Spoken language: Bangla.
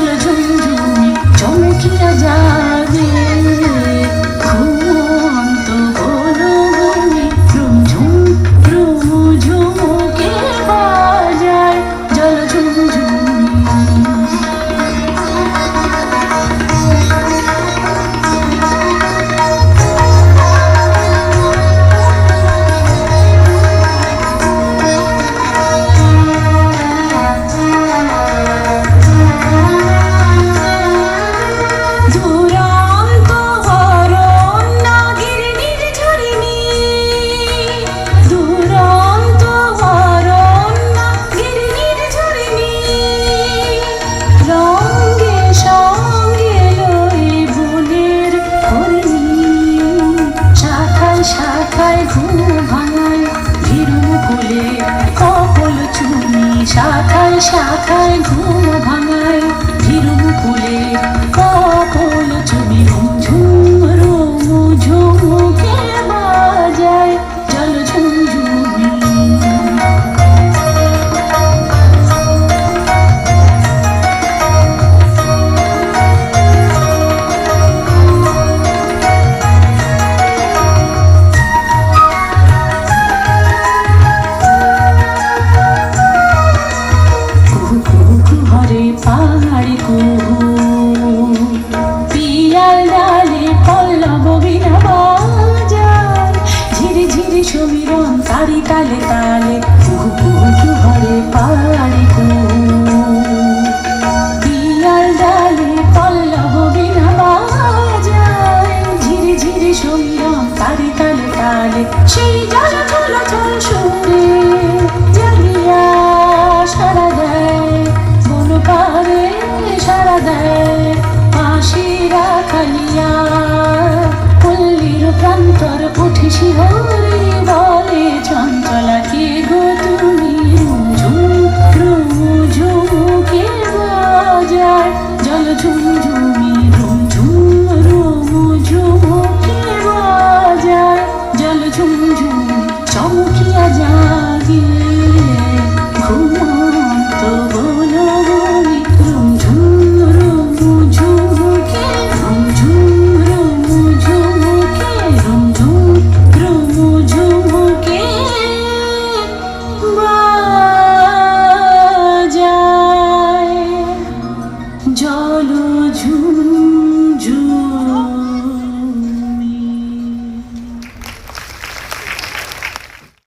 জল ঝুমঝুমি চমকিয়া যাবে ঘুমন্ত বনভূমি রুমঝুম রুমঝুমকে বাজায় জল ঝুমঝুমি। শাখায় ঘুম ভাঙায় ভীরুকুলে কপল চুনি শাখায় শাখায় ঘুম ভাঙায় ভীরুকুলে কপল চুনি রুমঝুম রুমঝুমকে বাজায় জল ঝুমঝুমি। পাহাড়ি কুহু পিয়াল ডালে পল্লব বীণা বাজায় ঝিরি ঝিরি সমীরণ তারি তালে